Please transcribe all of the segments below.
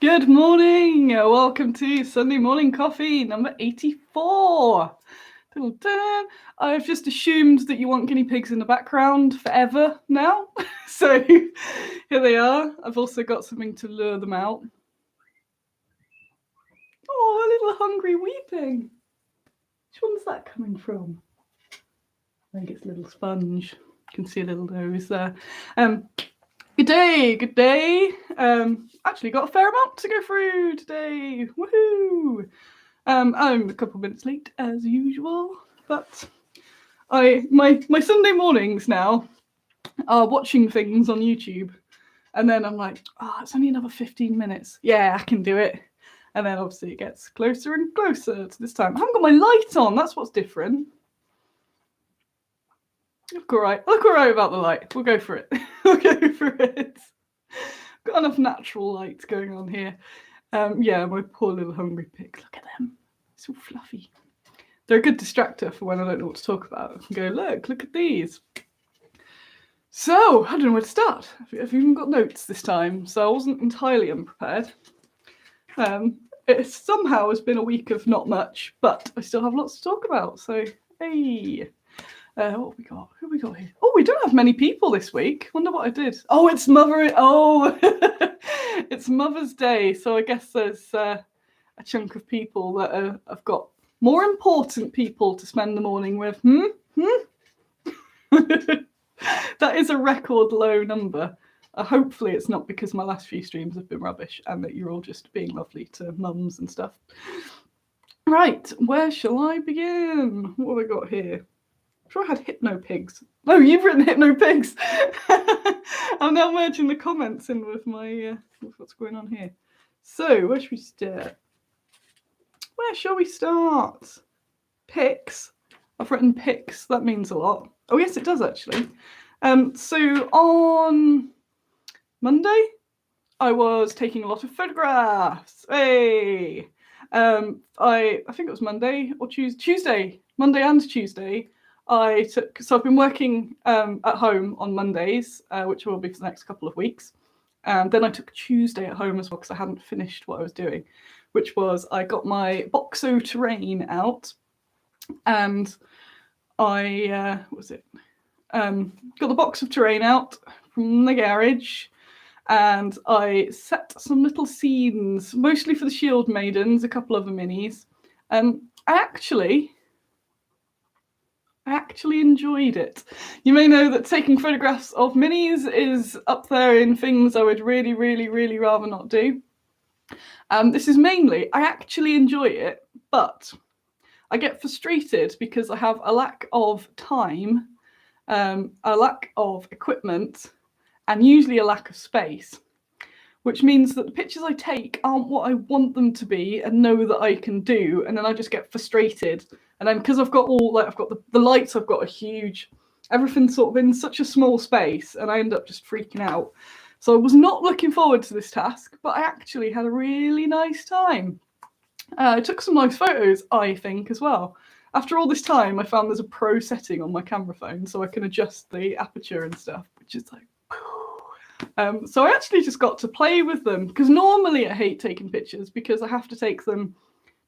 Good morning. Welcome to Sunday Morning Coffee number 84. Dun-dun. I've just assumed that you want guinea pigs in the background forever now. So here they are. I've also got something to lure them out. Oh, a little hungry weeping. Which one's that coming from? I think it's a little sponge. You can see a little nose there. Good day, good day. Actually got a fair amount to go through today. Woohoo! I'm a couple of minutes late as usual, but my Sunday mornings now are watching things on YouTube, and then I'm like, oh, it's only another 15 minutes. Yeah, I can do it. And then obviously it gets closer and closer to this time. I haven't got my light on. That's what's different. Look all right about the light. We'll go for it. We'll go for it. Got enough natural light going on here. Yeah, my poor little hungry pig. Look at them. So fluffy. They're a good distractor for when I don't know what to talk about. I can go, look at these. So, I don't know where to start. I've even got notes this time, so I wasn't entirely unprepared. It somehow has been a week of not much, but I still have lots to talk about, so hey. What have we got? Who have we got here? Oh, we don't have many people this week. Wonder what I did. Oh, it's it's Mother's Day. So I guess there's a chunk of people that have got more important people to spend the morning with. That is a record low number. Hopefully it's not because my last few streams have been rubbish and that you're all just being lovely to mums and stuff. Right, where shall I begin? What have I got here? I'm sure I had hypno pigs. Oh, you've written hypno pigs. I'm now merging the comments in with my with what's going on here. So where should we start? Where shall we start? Pics. I've written pics. That means a lot. Oh yes, it does actually. So on Monday, I was taking a lot of photographs. Hey. I think it was Monday or Tuesday. Monday and Tuesday. So I've been working at home on Mondays, which will be for the next couple of weeks. Then I took Tuesday at home as well because I hadn't finished what I was doing, which was I got my Boxo terrain out, and I got the box of terrain out from the garage, and I set some little scenes, mostly for the Shield Maidens, a couple of the minis. I actually enjoyed it. You may know that taking photographs of minis is up there in things I would really, really, really rather not do. This is mainly, I actually enjoy it, but I get frustrated because I have a lack of time, a lack of equipment, and usually a lack of space, which means that the pictures I take aren't what I want them to be and know that I can do, and then I just get frustrated. And then because I've got the lights, I've got a huge, everything's sort of in such a small space, and I end up just freaking out. So I was not looking forward to this task, but I actually had a really nice time. I took some nice photos, I think, as well. After all this time, I found there's a pro setting on my camera phone, so I can adjust the aperture and stuff, which is like, so I actually just got to play with them, because normally I hate taking pictures because I have to take them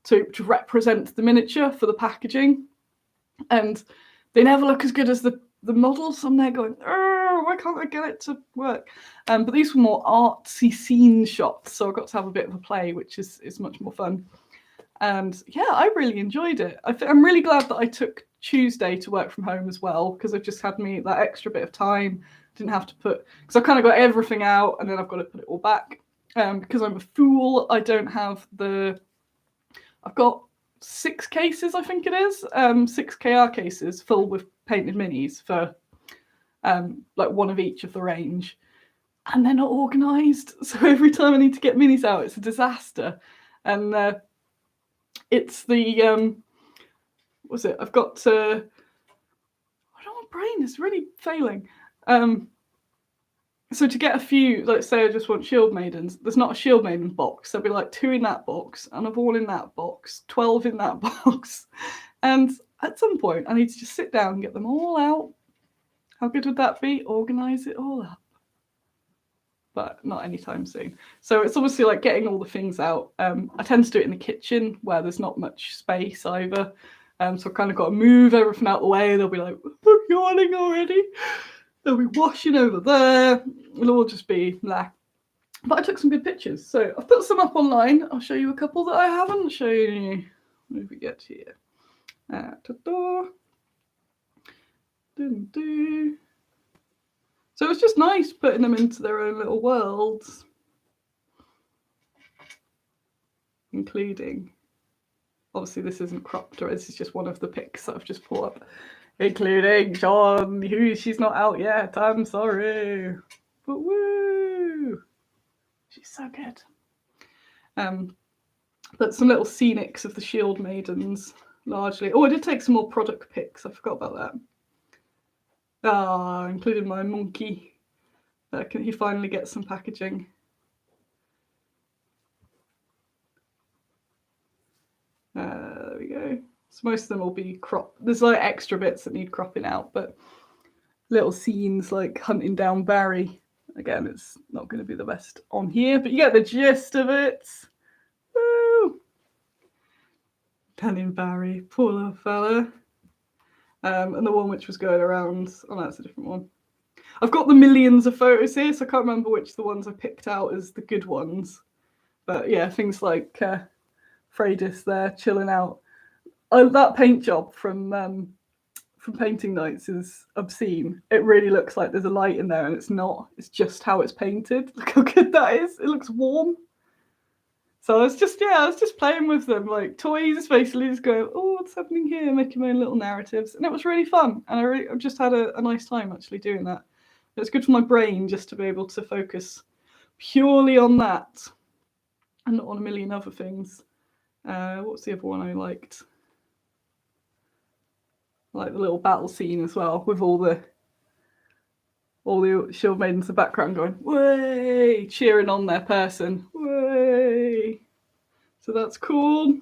to represent the miniature for the packaging, and they never look as good as the models. I'm there going, why can't I get it to work? But these were more artsy scene shots, so I got to have a bit of a play, which is much more fun. And yeah, I really enjoyed it. I'm really glad that I took Tuesday to work from home as well, because I've just had me that extra bit of time. Didn't have to because I've kind of got everything out and then I've got to put it all back. Because I'm a fool, I don't have I've got 6 cases, I think it is, 6 KR cases full with painted minis for like one of each of the range. And they're not organised. So every time I need to get minis out, it's a disaster. And it's the, I've got my brain is really failing. So to get a few, let's say I just want Shield Maidens, there's not a Shield Maiden box. There'll be like 2 in that box, and a ball in that box, 12 in that box. And at some point, I need to just sit down and get them all out. How good would that be? Organise it all up. but not anytime soon. So it's obviously like getting all the things out. I tend to do it in the kitchen where there's not much space either. So I've kind of got to move everything out the way. They'll be like, we're yawning already. They'll be washing over there. It'll all just be blah. But I took some good pictures. So I've put some up online. I'll show you a couple that I haven't shown you. What did we get here? So it's just nice putting them into their own little worlds. Including, obviously this isn't cropped, or this is just one of the pics that I've just pulled up. Including John, she's not out yet, I'm sorry. But woo! She's so good. But some little scenics of the Shield Maidens, largely. Oh, I did take some more product pics, I forgot about that. Including my monkey. Can he finally get some packaging? There we go. So most of them will be cropped. There's like extra bits that need cropping out, but little scenes like hunting down Barry. Again, it's not going to be the best on here, but you get the gist of it. Woo! Hunting Barry, poor little fella. And the one which was going around, oh, that's a different one. I've got the millions of photos here, so I can't remember which the ones I picked out as the good ones. But yeah, things like Freydis there chilling out. That paint job from painting nights is obscene. It really looks like there's a light in there, and it's not. It's just how it's painted. Look how good that is. It looks warm. So I was just playing with them like toys, basically just going, oh, what's happening here? Making my own little narratives, and it was really fun. And I've just had a nice time actually doing that. It's good for my brain just to be able to focus purely on that and not on a million other things. What's the other one I liked? I like the little battle scene as well, with all the Shield Maidens in the background going, way, cheering on their person, way. So that's cool.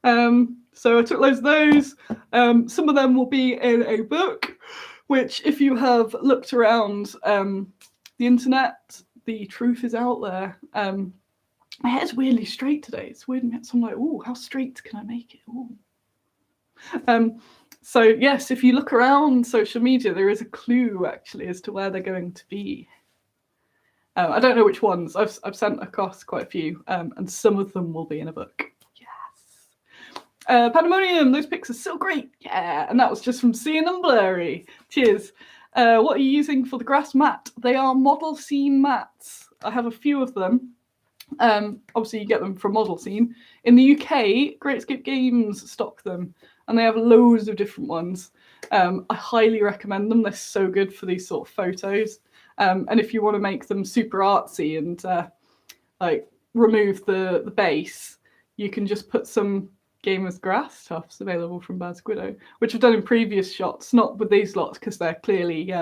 So I took loads of those. Some of them will be in a book, which if you have looked around the internet, the truth is out there. My hair's weirdly straight today. It's weird. So I'm like, oh, how straight can I make it? Ooh. So yes, if you look around social media, there is a clue actually as to where they're going to be. I don't know which ones. I've sent across quite a few, and some of them will be in a book. Yes. Pandemonium, those pics are so great. Yeah, and that was just from Seeing Them Blurry. Cheers. What are you using for the grass mat? They are Model Scene mats. I have a few of them. Obviously, you get them from Model Scene. In the UK, Great Escape Games stock them, and they have loads of different ones. I highly recommend them. They're so good for these sort of photos. And if you want to make them super artsy and like remove the base, you can just put some Gamers Grass tufts available from Bad Squiddo, which I've done in previous shots, not with these lots because they're clearly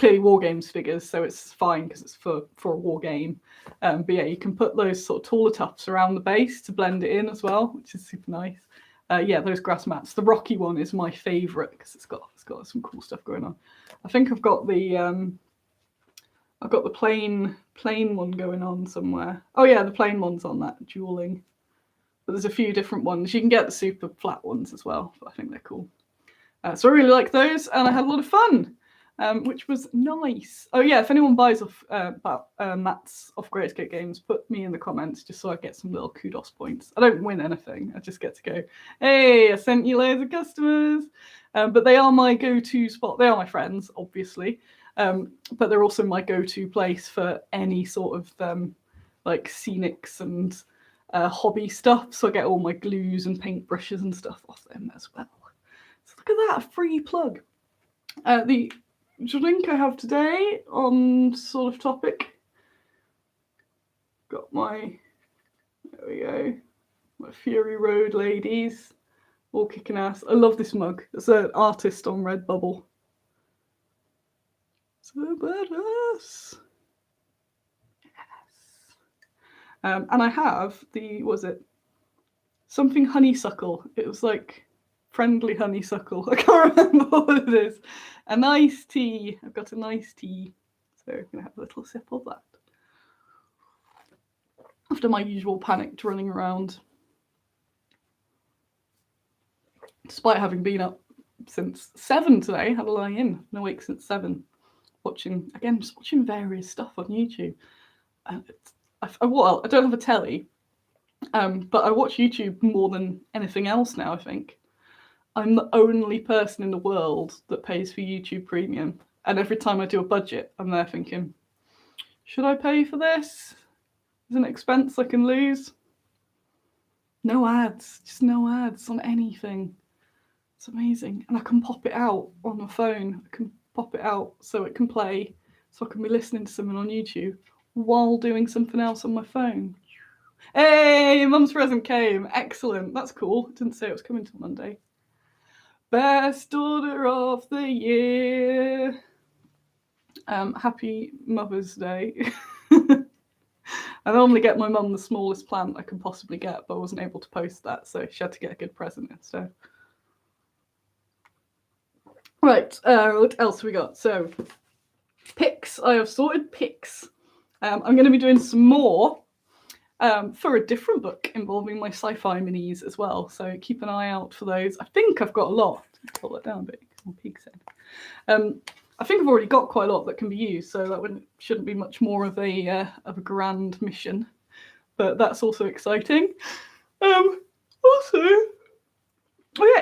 War Games figures, so it's fine because it's for a war game. But yeah, you can put those sort of taller tufts around the base to blend it in as well, which is super nice. Yeah, those grass mats. The Rocky one is my favourite because it's got some cool stuff going on. I think I've got the plain one going on somewhere. Oh yeah, the plain one's on that dueling. But there's a few different ones. You can get the super flat ones as well, but I think they're cool. So I really like those, and I had a lot of fun, which was nice. Oh yeah, if anyone buys off mats off Great Escape Games, put me in the comments just so I get some little kudos points. I don't win anything. I just get to go, hey, I sent you loads of customers. But they are my go-to spot. They are my friends, obviously. But they're also my go-to place for any sort of like scenics and hobby stuff. So I get all my glues and paintbrushes and stuff off them as well. So look at that, a free plug. The drink I have today on sort of topic. Got my, there we go, my Fury Road ladies, all kicking ass. I love this mug. It's an artist on Redbubble. So badass. Yes. And I have the, what was it? Something honeysuckle. It was like friendly honeysuckle. I can't remember what it is. A nice tea. I've got a nice tea. So I'm going to have a little sip of that. After my usual panicked running around. Despite having been up since 7 today, had a lie in, been awake since 7. Just watching various stuff on YouTube. I don't have a telly, but I watch YouTube more than anything else now, I think. I'm the only person in the world that pays for YouTube Premium. And every time I do a budget, I'm there thinking, should I pay for this? Is it an expense I can lose? No ads, just no ads on anything. It's amazing. And I can pop it out on my phone. I can pop it out so it can play, so I can be listening to something on YouTube while doing something else on my phone. Hey, Mum's present came. Excellent. That's cool. I didn't say it was coming till Monday. Best order of the year. Happy Mother's Day. I normally get my mum the smallest plant I can possibly get, but I wasn't able to post that, so she had to get a good present instead. Right, what else have we got? So, picks. I have sorted picks. I'm going to be doing some more for a different book involving my sci-fi minis as well. So keep an eye out for those. I think I've got a lot. Pull that down a bit. Peeks in. I think I've already got quite a lot that can be used, so that shouldn't be much more of a grand mission. But that's also exciting.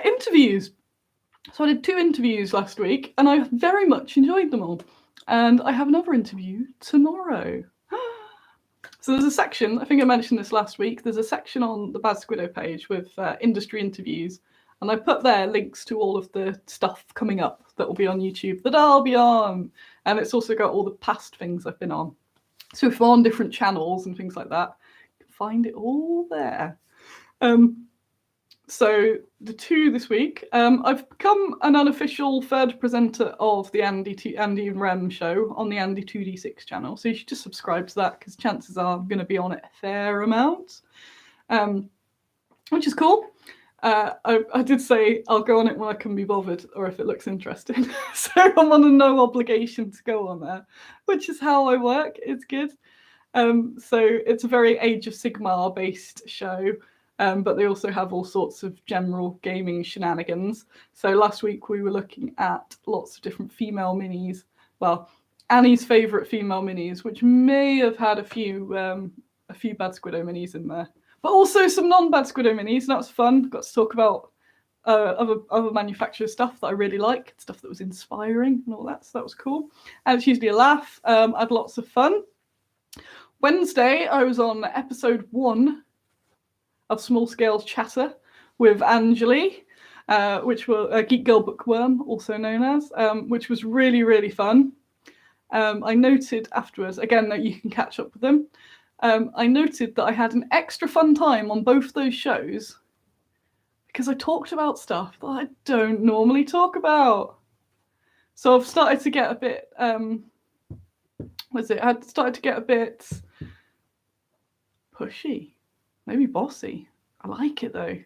Interviews. So I did 2 interviews last week, and I very much enjoyed them all. And I have another interview tomorrow. So there's a section, I think I mentioned this last week, there's a section on the Bad Squiddo page with industry interviews. And I put there links to all of the stuff coming up that will be on YouTube that I'll be on. And it's also got all the past things I've been on. So if I'm on different channels and things like that, you can find it all there. So the 2 this week, I've become an unofficial third presenter of the Andy and Rem show on the Andy 2D6 channel. So you should just subscribe to that because chances are I'm going to be on it a fair amount, which is cool. I did say I'll go on it when I can be bothered or if it looks interesting. So I'm on a no obligation to go on there, which is how I work. It's good. So it's a very Age of Sigmar based show. But they also have all sorts of general gaming shenanigans. So last week we were looking at lots of different female minis. Well, Annie's favourite female minis, which may have had a few Bad Squiddo minis in there. But also some non-Bad Squiddo minis, and that was fun. Got to talk about other manufacturer stuff that I really like, stuff that was inspiring and all that, so that was cool. And it's usually a laugh. I had lots of fun. Wednesday, I was on episode 1 of Small Scale Chatter with Anjali, which were Geek Girl Bookworm, also known as, which was really, really fun. I noted afterwards, again, that you can catch up with them. I noted that I had an extra fun time on both those shows because I talked about stuff that I don't normally talk about. So I've started to get a bit, I had started to get a bit pushy. Maybe bossy. I like it though.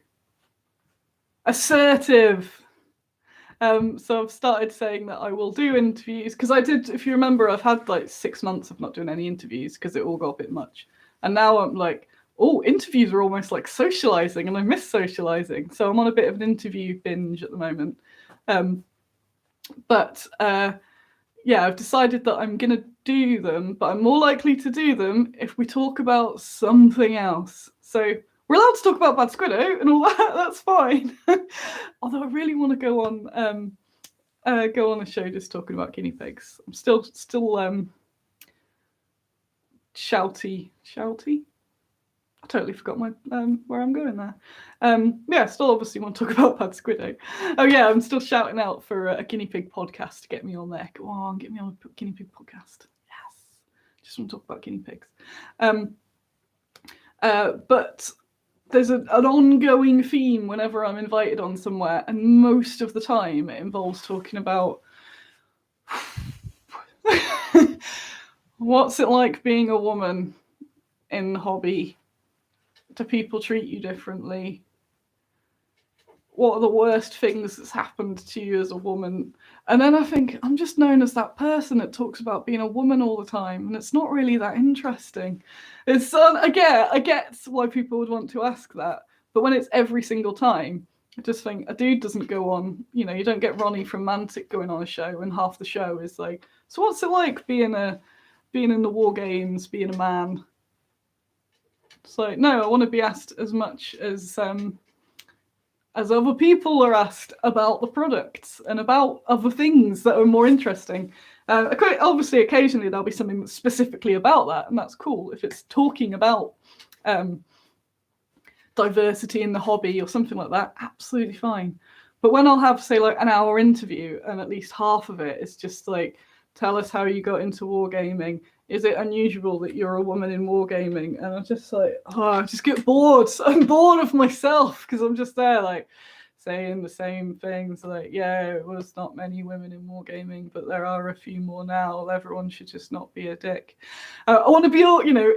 Assertive. So I've started saying that I will do interviews because I did, if you remember, I've had like 6 months of not doing any interviews because it all got a bit much. And now I'm like, oh, interviews are almost like socializing and I miss socializing. So I'm on a bit of an interview binge at the moment. I've decided that I'm going to do them, but I'm more likely to do them if we talk about something else. So we're allowed to talk about Bad Squiddo and all that. That's fine. Although I really want to go on a show just talking about guinea pigs. I'm still shouty. I totally forgot my where I'm going there. Still obviously want to talk about Bad Squiddo. Oh yeah, I'm still shouting out for a guinea pig podcast to get me on there. Go on, get me on a guinea pig podcast. Yes, just want to talk about guinea pigs. But there's an ongoing theme whenever I'm invited on somewhere, and most of the time it involves talking about what's it like being a woman in hobby. Do people treat you differently? what are the worst things that's happened to you as a woman? And then I think I'm just known as that person that talks about being a woman all the time, and it's not really that interesting. It's I get why people would want to ask that, but when it's every single time, I just think a dude doesn't go on. You know, you don't get Ronnie from Mantic going on a show, and half the show is like, so what's it like being in the war games, being a man? So no, I want to be asked as much as other people are asked about the products and about other things that are more interesting. Obviously, occasionally there'll be something that's specifically about that, and that's cool. If it's talking about diversity in the hobby or something like that, absolutely fine. But when I'll have, say, like an hour interview and at least half of it is just like, tell us how you got into wargaming. Is it unusual that you're a woman in wargaming? And I'm just like, I just get bored. I'm bored of myself because I'm just there like saying the same things. Like, yeah, it was not many women in wargaming, but there are a few more now. Everyone should just not be a dick. I want to be,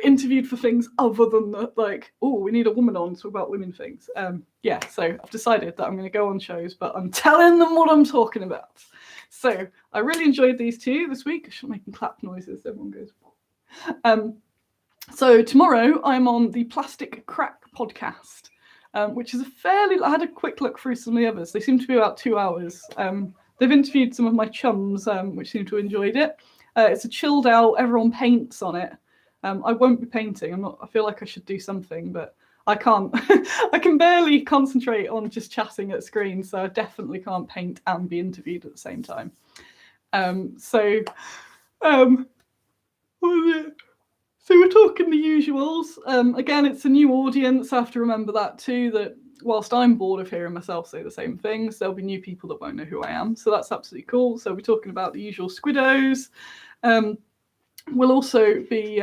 interviewed for things other than like, oh, we need a woman on to talk about women things. So I've decided that I'm going to go on shows, but I'm telling them what I'm talking about. So I really enjoyed these two this week. I should make them clap noises. Everyone goes. So tomorrow I'm on the Plastic Crack podcast, which is I had a quick look through some of the others. They seem to be about 2 hours. They've interviewed some of my chums, which seem to have enjoyed it. It's a chilled out, everyone paints on it. I won't be painting. I feel like I should do something, but I can't. I can barely concentrate on just chatting at screen, so I definitely can't paint and be interviewed at the same time. So we're talking the usuals. Again, it's a new audience. I have to remember that too, that whilst I'm bored of hearing myself say the same things, there'll be new people that won't know who I am. So that's absolutely cool. So we're talking about the usual squiddos. We'll also be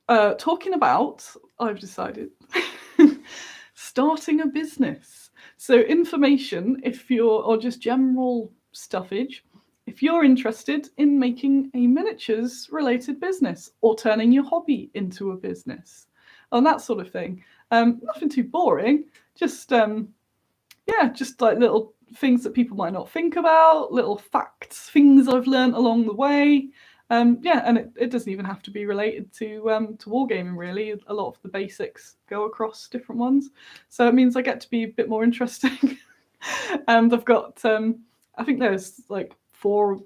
talking about, I've decided, starting a business. So information, or just general stuffage, if you're interested in making a miniatures related business or turning your hobby into a business and that sort of thing. Nothing too boring, just like little things that people might not think about, little facts, things I've learned along the way. And it doesn't even have to be related to wargaming, really. A lot of the basics go across different ones. So it means I get to be a bit more interesting. And I've got, I think there's like four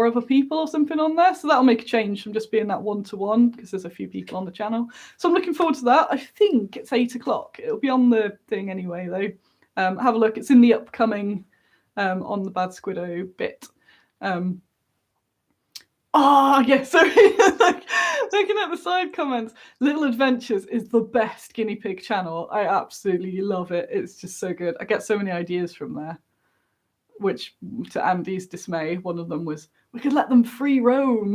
other people or something on there. So that'll make a change from just being that one-to-one, because there's a few people on the channel. So I'm looking forward to that. I think it's 8 o'clock. It'll be on the thing anyway, though. Have a look. It's in the upcoming on the Bad Squiddo bit. Sorry. Looking at the side comments, Little Adventures is the best guinea pig channel. I absolutely love it. It's just so good. I get so many ideas from there, which, to Andy's dismay, one of them was, we could let them free roam.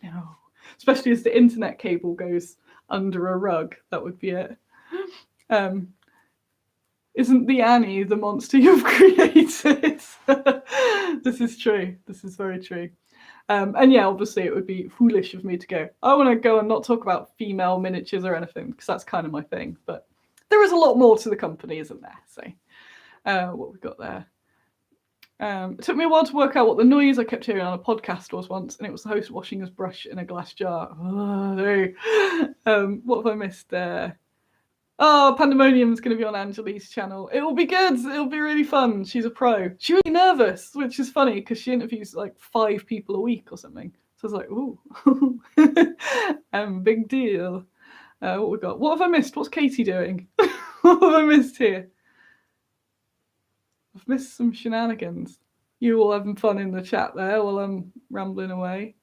No. Especially as the internet cable goes under a rug. That would be it. Isn't the Annie the monster you've created? This is true. This is very true. And yeah, obviously it would be foolish of me to go, I want to go and not talk about female miniatures or anything, because that's kind of my thing. But there is a lot more to the company, isn't there? So what we've got there. It took me a while to work out what the noise I kept hearing on a podcast was once, and it was the host washing his brush in a glass jar. Oh, no. What have I missed there? Oh, Pandemonium's going to be on Angelique's channel. It will be good. It'll be really fun. She's a pro. She's really nervous, which is funny because she interviews like 5 people a week or something. So I was like, ooh, big deal. What we got? What have I missed? What's Katie doing? What have I missed here? I've missed some shenanigans. You all having fun in the chat there while I'm rambling away.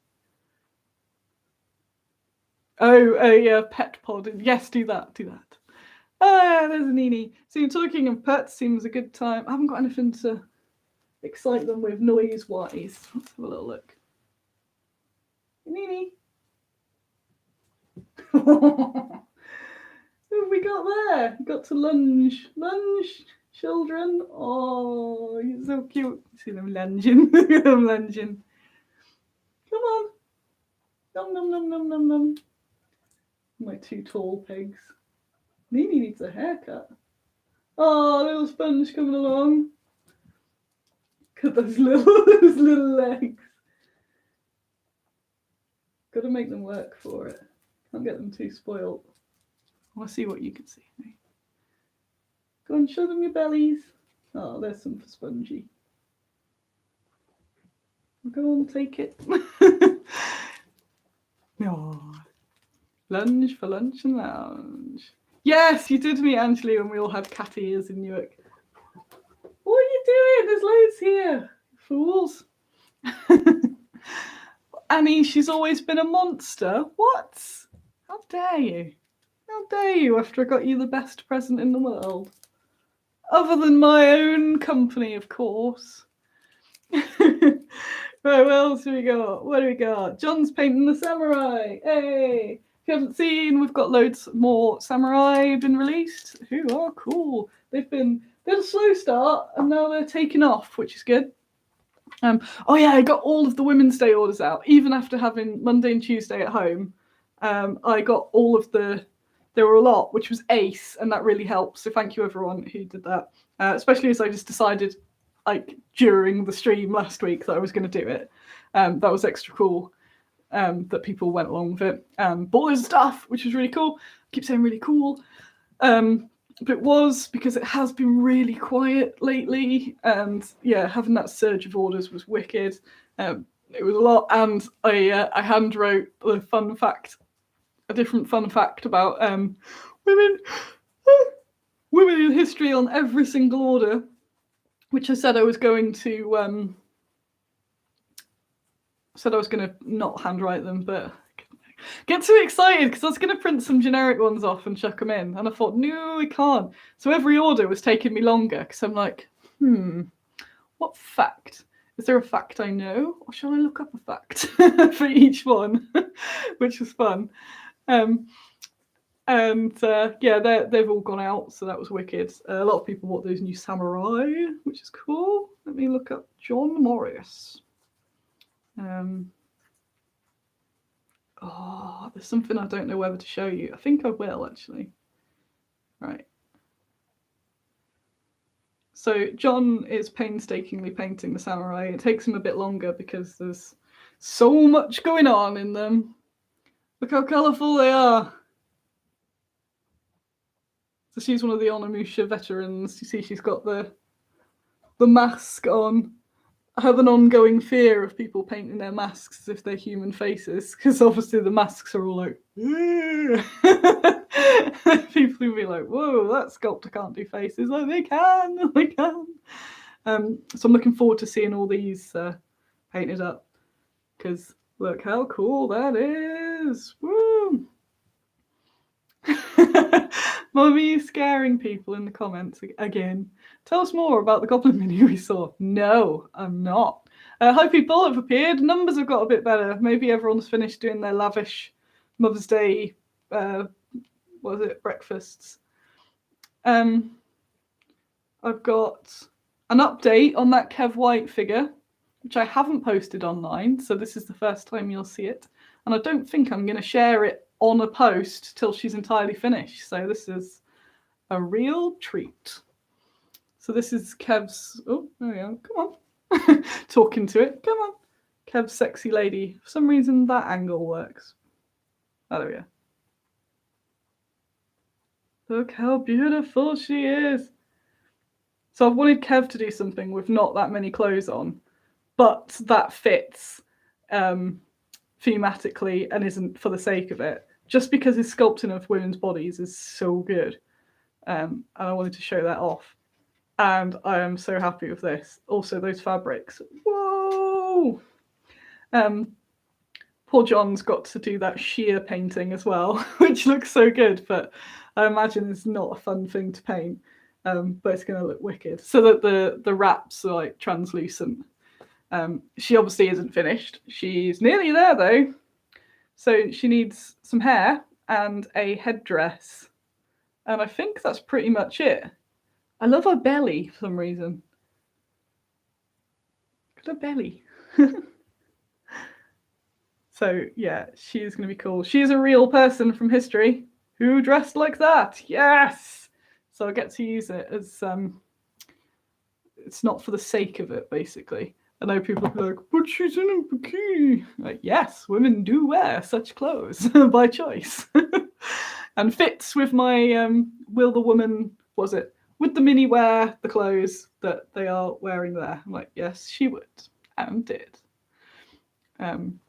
Oh, yeah, pet pod. Yes, do that. There's a Nini. So talking of pets seems a good time. I haven't got anything to excite them with noise-wise. Let's have a little look. Nini. Who have we got there? Got to lunge. Lunge, children. Oh, you're so cute. See them lunging. Lunging. Come on. Nom, nom, nom, nom, nom, nom. My 2 tall pigs. Nini needs a haircut. Oh, little sponge coming along. Look at those little legs. Got to make them work for it. Can't get them too spoiled. I want to see what you can see. Go on, show them your bellies. Oh, there's some for Spongy. Go on, take it. Oh. Lunge for lunch and lounge. Yes, you did meet Angeli when we all had cat ears in Newark. What are you doing? There's loads here. Fools. Annie, she's always been a monster. What? How dare you? How dare you after I got you the best present in the world? Other than my own company, of course. Right, what else do we got? What do we got? John's painting the samurai. Hey! If you haven't seen, we've got loads more samurai been released. Who are cool. They've a slow start and now they're taking off, which is good. Oh yeah, I got all of the Women's Day orders out, even after having Monday and Tuesday at home. I got all of there were a lot, which was ace, and that really helped. So thank you everyone who did that, especially as I just decided like during the stream last week that I was going to do it. That was extra cool that people went along with it. Bought loads of stuff, which was really cool. I keep saying really cool. But it was because it has been really quiet lately, and yeah, having that surge of orders was wicked. It was a lot, and I hand wrote a different fun fact about women in history on every single order, which I said I was going to not handwrite them, but get too excited because I was going to print some generic ones off and chuck them in, and I thought, no, I can't. So every order was taking me longer because I'm like, what fact? Is there a fact I know, or shall I look up a fact for each one? Which was fun. Yeah, they've all gone out, so that was wicked. A lot of people bought those new samurai, which is cool. Let me look up John Morris. Oh, there's something I don't know whether to show you. I think I will, actually. Right. So John is painstakingly painting the samurai. It takes him a bit longer because there's so much going on in them. Look how colourful they are. So she's one of the Onimusha veterans. You see she's got the mask on. I have an ongoing fear of people painting their masks as if they're human faces, because obviously the masks are all like, people will be like, whoa, that sculptor can't do faces. Like, they can. So I'm looking forward to seeing all these painted up, because look how cool that is. Woo! Mummy scaring people in the comments again. Tell us more about the Goblin mini we saw. No, I'm not. Hi people have appeared. Numbers have got a bit better. Maybe everyone's finished doing their lavish Mother's Day, breakfasts. I've got an update on that Kev White figure, which I haven't posted online, so this is the first time you'll see it. And I don't think I'm going to share it on a post till she's entirely finished. So this is a real treat. So this is Kev's, oh, there we go, come on. Talking to it, come on. Kev's sexy lady. For some reason that angle works. Oh, there we go. Look how beautiful she is. So I've wanted Kev to do something with not that many clothes on, but that fits thematically and isn't for the sake of it, just because his sculpting of women's bodies is so good. And I wanted to show that off. And I am so happy with this. Also, those fabrics. Whoa! Poor John's got to do that sheer painting as well, which looks so good, but I imagine it's not a fun thing to paint. But it's going to look wicked. So that the wraps are like translucent. She obviously isn't finished. She's nearly there though. So she needs some hair and a headdress. And I think that's pretty much it. I love her belly for some reason. Look at her belly. So yeah, she is going to be cool. She is a real person from history Who dressed like that? Yes! So I get to use it as, it's not for the sake of it, basically. I know people are like, but she's in a bikini. Like, yes, women do wear such clothes by choice. And fits with my, will the woman, would the mini wear the clothes that they are wearing there? I'm like, yes, she would, and did. I'm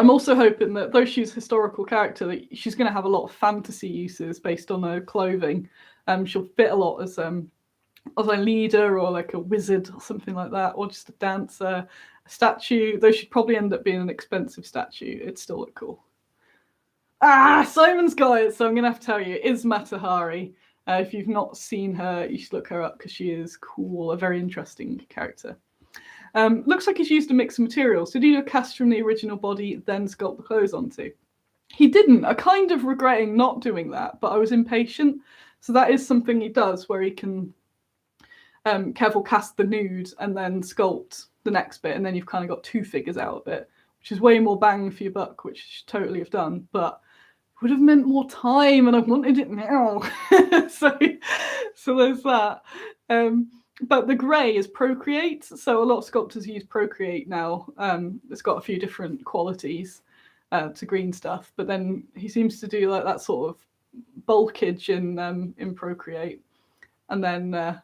also hoping that though she's a historical character, that she's going to have a lot of fantasy uses based on her clothing. She'll fit a lot as a leader or like a wizard or something like that, or just a dancer, a statue. Though she'd probably end up being an expensive statue, it'd still look cool. Simon's got it, so I'm going to have to tell you, it is Matahari. If you've not seen her, you should look her up because she is cool, a very interesting character. Looks like he's used a mix of materials. Did he do a cast from the original body, then sculpt the clothes onto? He didn't. I kind of regretting not doing that, but I was impatient. So that is something he does, where he can Kev will cast the nude and then sculpt the next bit, and then you've kind of got two figures out of it, which is way more bang for your buck, which you should totally have done, but would have meant more time, and I wanted it now. so there's that. But the grey is Procreate, so a lot of sculptors use Procreate now. It's got a few different qualities to green stuff, but then he seems to do like that sort of bulkage in Procreate, and then the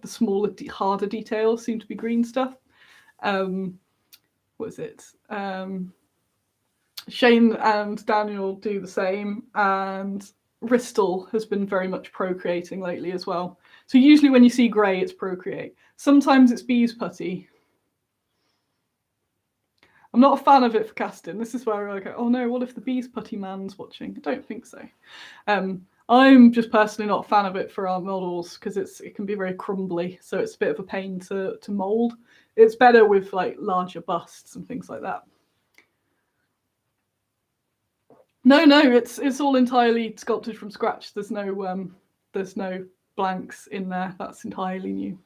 smaller, harder details seem to be green stuff. What is it? Shane and Daniel do the same, and Ristel has been very much procreating lately as well. So usually when you see grey, it's Procreate. Sometimes it's Bees Putty. I'm not a fan of it for casting. This is where I go, oh no, what if the Bees Putty man's watching? I don't think so. I'm just personally not a fan of it for our models because it can be very crumbly, so it's a bit of a pain to mould. It's better with like larger busts and things like that. No, it's all entirely sculpted from scratch. There's no blanks in there. That's entirely new.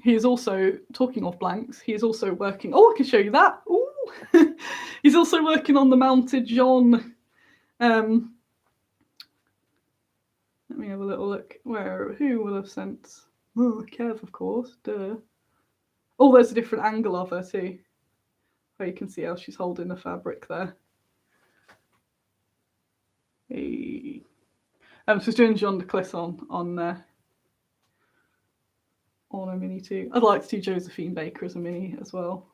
He is also, talking of blanks, he is also working. Oh, I can show you that. Ooh. He's also working on the mounted Jean. Let me have a little look. Who will have sent? Oh, Kev, of course. Duh. Oh, there's a different angle of her too. Oh, you can see how she's holding the fabric there. Hey. So she's doing Jean de Clisson on a mini too. I'd like to do Josephine Baker as a mini as well.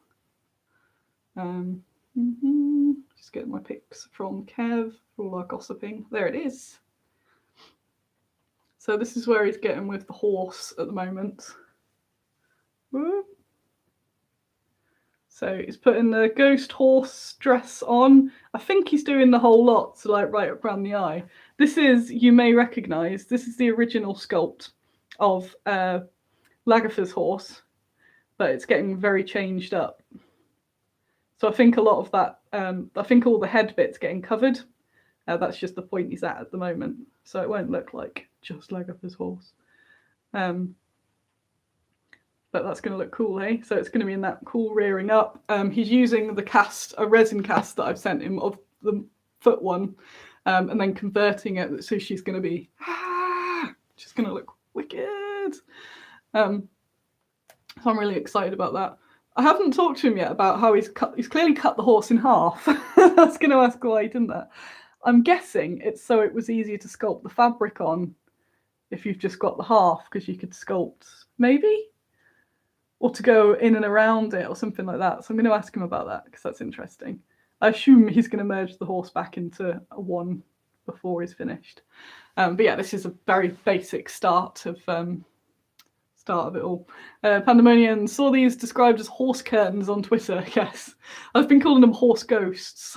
Just getting my pics from Kev for all our gossiping. There it is. So this is where he's getting with the horse at the moment. Woo. So he's putting the ghost horse dress on. I think he's doing the whole lot, so like right up around the eye. This is, you may recognise, this is the original sculpt of Lagerfeu's horse, but it's getting very changed up. So I think a lot of that, I think all the head bit's getting covered. That's just the point he's at the moment. So it won't look like just Lagerfeu's horse. But that's going to look cool, hey? So it's going to be in that cool rearing up. He's using the cast, a resin cast that I've sent him of the foot one, and then converting it so she's going to be, she's going to look wicked. So I'm really excited about that. I haven't talked to him yet about how he's clearly cut the horse in half. I was going to ask why he did that. I'm guessing it's so it was easier to sculpt the fabric on if you've just got the half, because you could sculpt, maybe? Or to go in and around it or something like that. So I'm going to ask him about that because that's interesting. I assume he's going to merge the horse back into a one before he's finished. But yeah, this is a very basic start of it all. Pandemonium saw these described as horse curtains on Twitter. Yes, I've been calling them horse ghosts.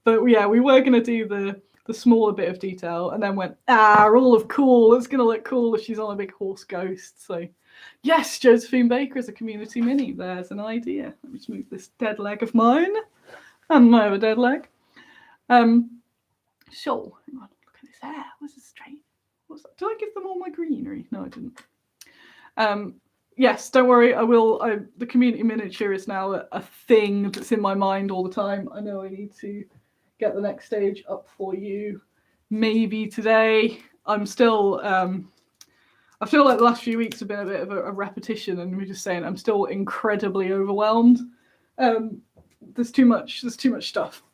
But yeah, we were going to do the smaller bit of detail and then went, rule of cool. It's going to look cool if she's on a big horse ghost. So yes, Josephine Baker is a community mini. There's an idea. Let me just move this dead leg of mine and my other dead leg. So, hang on, look at this hair. What's this straight? What's that? Did I give them all my greenery? No, I didn't. yes, don't worry, I will. The community miniature is now a thing that's in my mind all the time. I know I need to get the next stage up for you maybe today. I'm still I feel like the last few weeks have been a bit of a repetition, and we're just saying I'm still incredibly overwhelmed. There's too much stuff.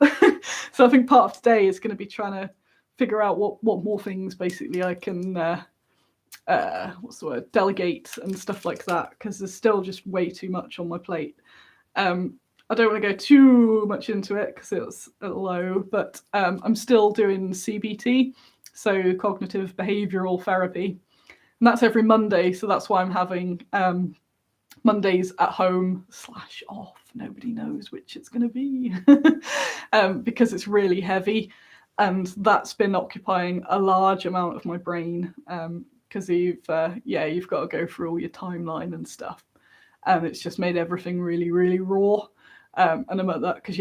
So I think part of today is going to be trying to figure out what more things basically I can what's the word, delegate and stuff like that, because there's still just way too much on my plate. I don't want to go too much into it because it's low, but I'm still doing CBT, so cognitive behavioral therapy, and that's every Monday. So that's why I'm having Mondays at home / off. Nobody knows which it's going to be because it's really heavy, and that's been occupying a large amount of my brain because you've got to go through all your timeline and stuff, and it's just made everything really, really raw. And I'm at that because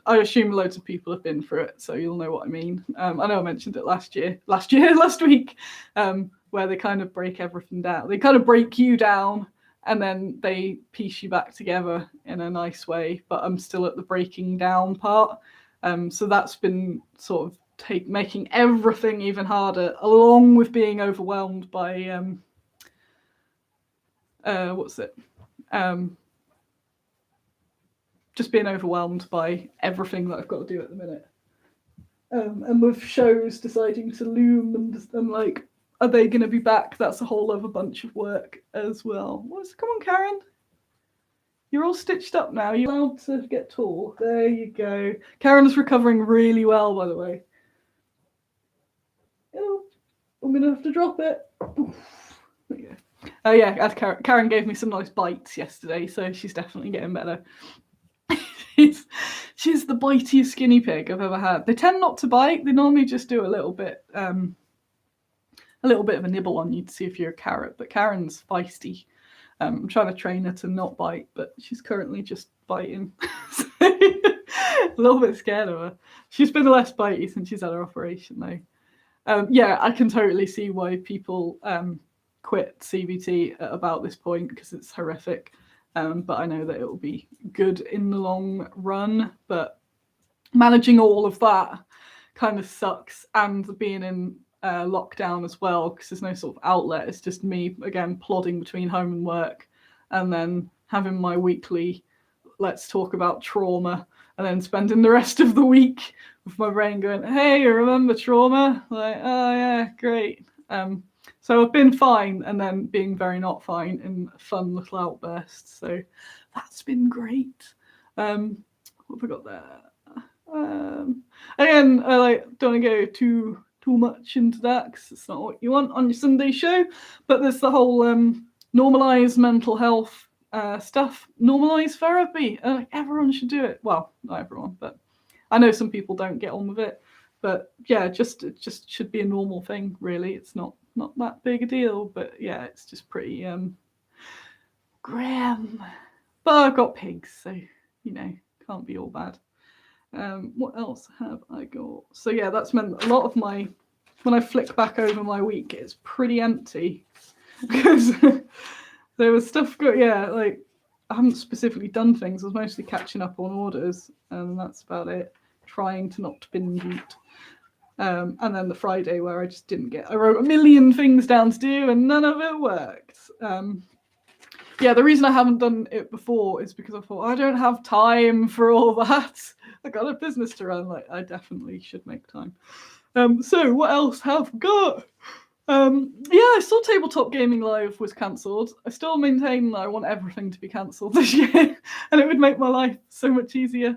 I assume loads of people have been through it, so you'll know what I mean. I know I mentioned it last week, where they kind of break everything down. They kind of break you down, and then they piece you back together in a nice way. But I'm still at the breaking down part, so that's been sort of making everything even harder, along with being overwhelmed by just being overwhelmed by everything that I've got to do at the minute. And with shows deciding to loom, and I'm like, are they going to be back? That's a whole other bunch of work as well. Come on, Karen. You're all stitched up now. You're allowed to get tall. There you go. Karen's recovering really well, by the way. Oh, I'm going to have to drop it. There you go. Oh yeah, Karen gave me some nice bites yesterday, so she's definitely getting better. She's the bitiest guinea pig I've ever had. They tend not to bite. They normally just do a little bit of a nibble on you to see if you're a carrot. But Karen's feisty. I'm trying to train her to not bite, but she's currently just biting. A little bit scared of her. She's been less bitey since she's had her operation, though. I can totally see why people quit CBT at about this point, because it's horrific. But I know that it will be good in the long run. But managing all of that kind of sucks, and being in lockdown as well, because there's no sort of outlet. It's just me, again, plodding between home and work, and then having my weekly let's talk about trauma, and then spending the rest of the week with my brain going, hey, remember trauma? Like, oh yeah, great. So I've been fine, and then being very not fine in fun little outbursts. So that's been great. What have I got there? Again, I don't want to go too much into that because it's not what you want on your Sunday show. But there's the whole normalize mental health stuff, normalize therapy. Everyone should do it. Well, not everyone, but I know some people don't get on with it. But yeah, it just should be a normal thing, really. It's not that big a deal, but yeah, it's just pretty grim. But I've got pigs, so can't be all bad. What else have I got? So yeah, that's meant a lot of when I flick back over my week, it's pretty empty because there was stuff I haven't specifically done things. I was mostly catching up on orders, and that's about it. Trying to not binge eat. And then the Friday where I wrote a million things down to do and none of it worked. The reason I haven't done it before is because I thought I don't have time for all that. I got a business to run. I definitely should make time. So what else have I got? I saw Tabletop Gaming Live was cancelled. I still maintain that I want everything to be cancelled this year, and it would make my life so much easier.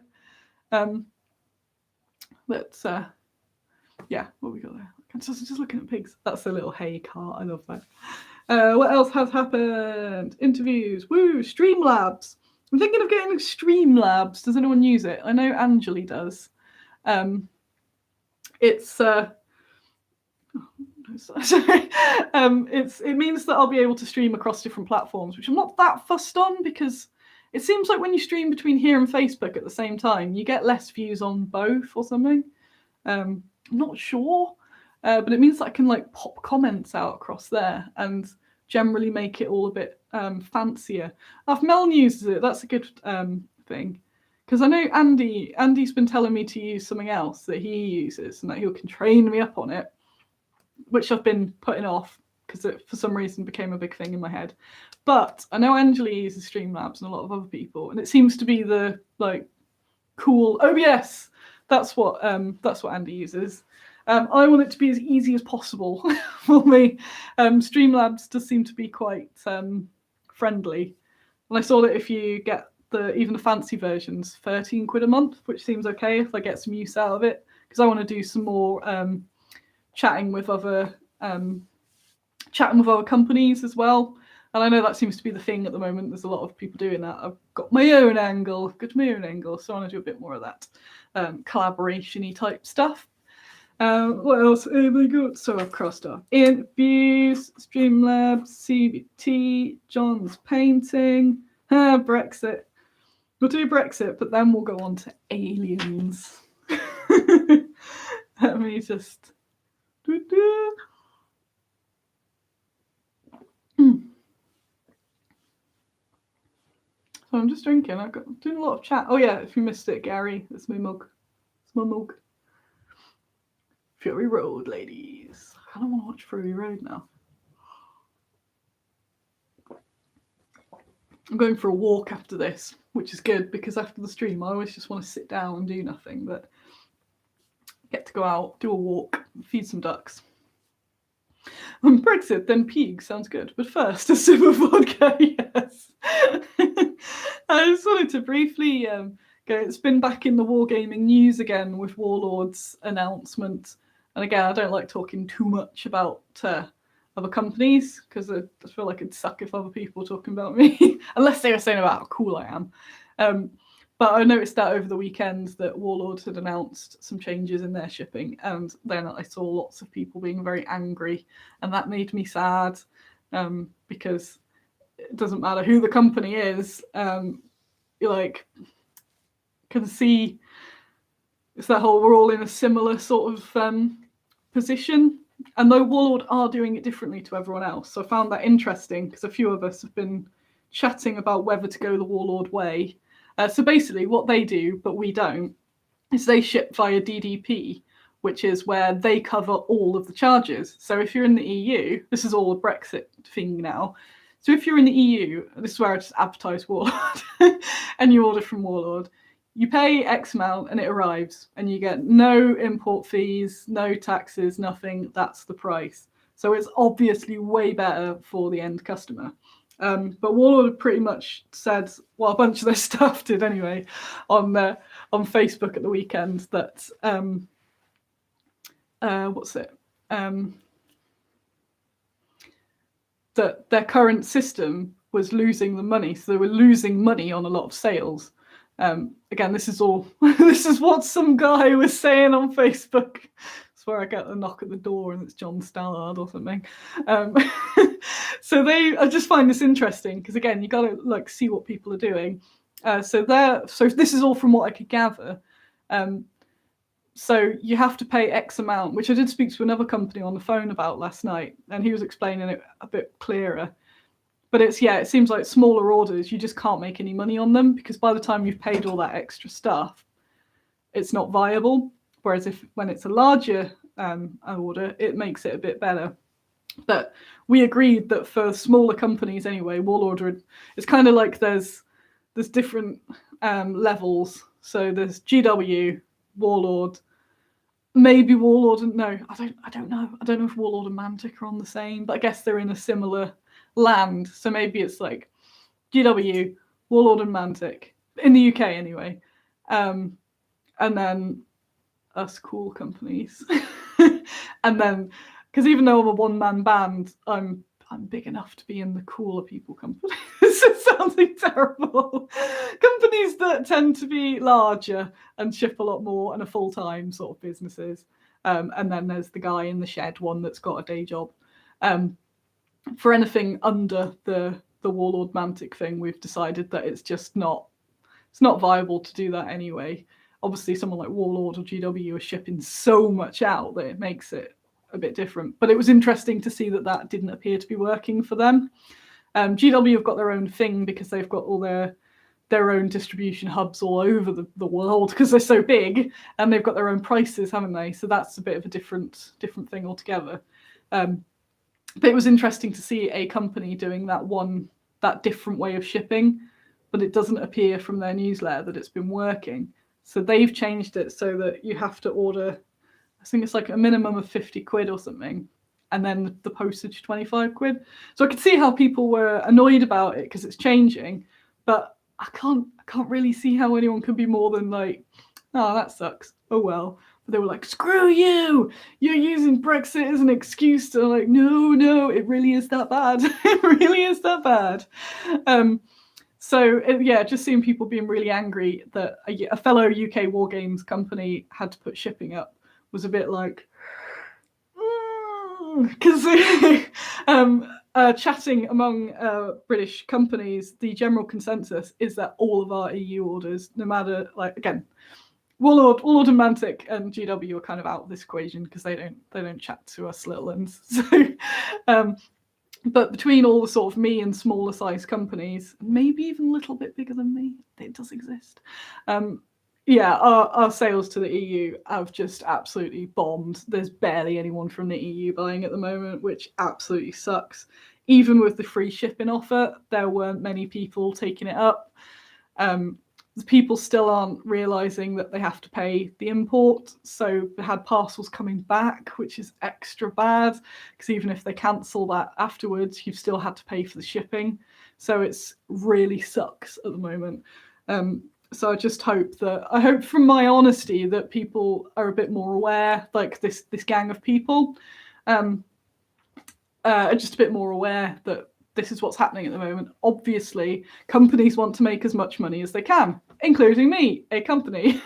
What we got there? I'm just looking at pigs. That's a little hay cart. I love that. What else has happened? Interviews. Woo! Streamlabs. I'm thinking of getting Streamlabs. Does anyone use it? I know Angeli does. It means that I'll be able to stream across different platforms, which I'm not that fussed on, because it seems like when you stream between here and Facebook at the same time, you get less views on both or something. I'm not sure, but it means that I can pop comments out across there. And generally make it all a bit fancier. If Meln uses it, that's a good thing. Because I know Andy's been telling me to use something else that he uses and that he can train me up on it, which I've been putting off because it for some reason became a big thing in my head. But I know Angela uses Streamlabs and a lot of other people, and it seems to be the like cool OBS. That's what Andy uses. I want it to be as easy as possible for me. Streamlabs does seem to be quite friendly, and I saw that if you get even the fancy versions, 13 quid a month, which seems okay if I get some use out of it, because I want to do some more chatting with other companies as well. And I know that seems to be the thing at the moment. There's a lot of people doing that. I've got my own angle, so I want to do a bit more of that collaboration-y type stuff. What else? Oh my god, so I've crossed off interviews, Streamlabs, CBT, John's painting, Brexit. We'll do Brexit, but then we'll go on to aliens. Let me just... So I'm just drinking. I'm doing a lot of chat. Oh yeah, if you missed it, Gary, that's my mug. It's my mug. Fury Road, ladies. I kind of want to watch Fury Road now. I'm going for a walk after this, which is good because after the stream, I always just want to sit down and do nothing, but get to go out, do a walk, feed some ducks. Brexit, then Peeg, sounds good. But first, a sip of vodka, yes. I just wanted to briefly go, it's been back in the wargaming news again with Warlord's announcement. And again, I don't like talking too much about other companies because I feel like it'd suck if other people were talking about me, unless they were saying about how cool I am. But I noticed that over the weekend that Warlord had announced some changes in their shipping, and then I saw lots of people being very angry, and that made me sad because it doesn't matter who the company is, you like can see it's that whole we're all in a similar sort of position. And though Warlord are doing it differently to everyone else, so I found that interesting because a few of us have been chatting about whether to go the Warlord way. So basically what they do, but we don't, is they ship via DDP, which is where they cover all of the charges. So if you're in the EU, this is all a Brexit thing now. So if you're in the EU, this is where I just advertise Warlord, and you order from Warlord, you pay X amount and it arrives, and you get no import fees, no taxes, nothing. That's the price. So it's obviously way better for the end customer. But Warlord pretty much said, well, a bunch of their staff did anyway, on Facebook at the weekend that that their current system was losing the money, so they were losing money on a lot of sales. Again, this is what some guy was saying on Facebook. It's where I get a knock at the door and it's John Stallard or something. So I just find this interesting because again, you got to like see what people are doing. So this is all from what I could gather. So you have to pay X amount, which I did speak to another company on the phone about last night, and he was explaining it a bit clearer. But it seems like smaller orders, you just can't make any money on them because by the time you've paid all that extra stuff, it's not viable. Whereas when it's a larger order, it makes it a bit better. But we agreed that for smaller companies anyway, Warlord, it's kind of like there's different levels. So there's GW, Warlord, maybe Warlord, no, I don't know. I don't know if Warlord and Mantic are on the same, but I guess they're in a similar land. So maybe it's like GW, Warlord and Mantic, in the UK anyway. And then us cool companies. And then, because even though I'm a one-man band, I'm big enough to be in the cooler people companies. It's sounding terrible. Companies that tend to be larger and ship a lot more and are full-time sort of businesses. And then there's the guy in the shed one that's got a day job. For anything under the Warlord Mantic thing, we've decided that it's not viable to do that anyway. Obviously, someone like Warlord or GW are shipping so much out that it makes it a bit different. But it was interesting to see that didn't appear to be working for them. GW have got their own thing because they've got all their own distribution hubs all over the world because they're so big, and they've got their own prices, haven't they? So that's a bit of a different thing altogether. But it was interesting to see a company doing that different way of shipping, but it doesn't appear from their newsletter that it's been working. So they've changed it so that you have to order, I think it's like a minimum of 50 quid or something, and then the postage 25 quid. So I could see how people were annoyed about it because it's changing, but I can't really see how anyone could be more than like, oh, that sucks. Oh well. But they were like, screw you! You're using Brexit as an excuse to like, no, it really is that bad. It really is that bad. Just seeing people being really angry that a fellow UK war games company had to put shipping up was a bit like, because chatting among British companies, the general consensus is that all of our EU orders, no matter, like, again, Warlord and Mantic and GW are kind of out of this equation because they don't chat to us little uns. So, but between all the sort of me and smaller size companies, maybe even a little bit bigger than me, it does exist. Our sales to the EU have just absolutely bombed. There's barely anyone from the EU buying at the moment, which absolutely sucks. Even with the free shipping offer, there weren't many people taking it up. People still aren't realising that they have to pay the import. So they had parcels coming back, which is extra bad, because even if they cancel that afterwards, you've still had to pay for the shipping. So it's really sucks at the moment. So I just hope from my honesty that people are a bit more aware, like this gang of people, are just a bit more aware that this is what's happening at the moment. Obviously, companies want to make as much money as they can, including me, a company,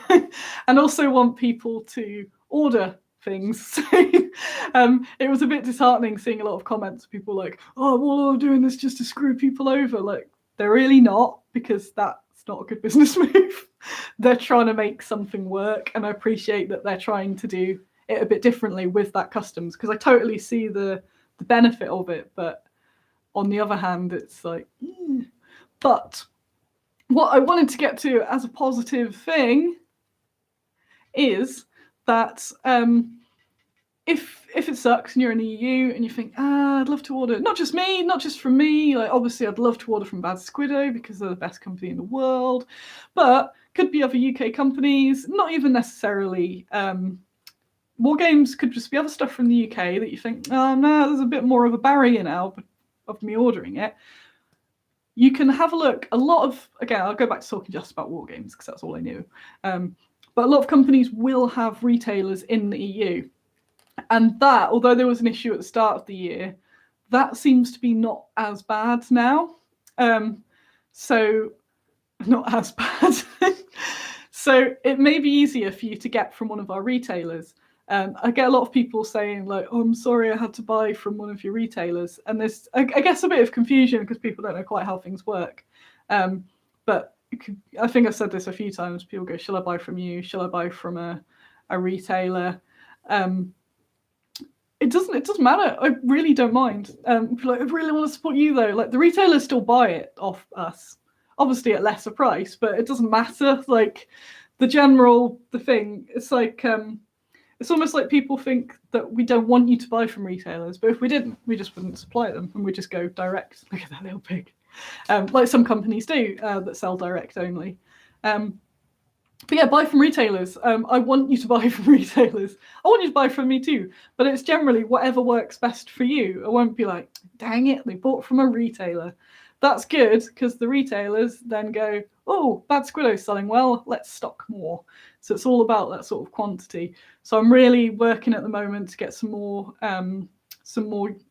and also want people to order things. So it was a bit disheartening seeing a lot of comments of people like, oh, well, I'm doing this just to screw people over. Like, they're really not, because that's not a good business move. They're trying to make something work, and I appreciate that they're trying to do it a bit differently with that customs, because I totally see the benefit of it, but on the other hand, it's like, But what I wanted to get to as a positive thing is that if it sucks and you're in the EU and you think, I'd love to order, not just from me, like obviously I'd love to order from Bad Squiddo because they're the best company in the world, but could be other UK companies, not even necessarily War Games, could just be other stuff from the UK that you think, oh no, there's a bit more of a barrier now of me ordering it. You can have a look. A lot of, again, I'll go back to talking just about War Games because that's all I knew. But a lot of companies will have retailers in the EU. And that, although there was an issue at the start of the year, that seems to be not as bad now. So, not as bad. So it may be easier for you to get from one of our retailers. I get a lot of people saying like, oh, I'm sorry, I had to buy from one of your retailers. And there's, I guess, a bit of confusion because people don't know quite how things work. But I think I've said this a few times. People go, shall I buy from you? Shall I buy from a retailer? It doesn't matter. I really don't mind. Like, I really want to support you though. Like, the retailers still buy it off us, obviously at lesser price, but it doesn't matter. Like, the thing, it's like, it's almost like people think that we don't want you to buy from retailers, but if we didn't, we just wouldn't supply them and we just go direct. Look at that little pig. Like some companies do that sell direct only. But yeah, buy from retailers. I want you to buy from retailers. I want you to buy from me too, but it's generally whatever works best for you. I won't be like, dang it, they bought from a retailer. That's good because the retailers then go, oh, Bad Squiddo's selling well, let's stock more. So it's all about that sort of quantity. So I'm really working at the moment to get some more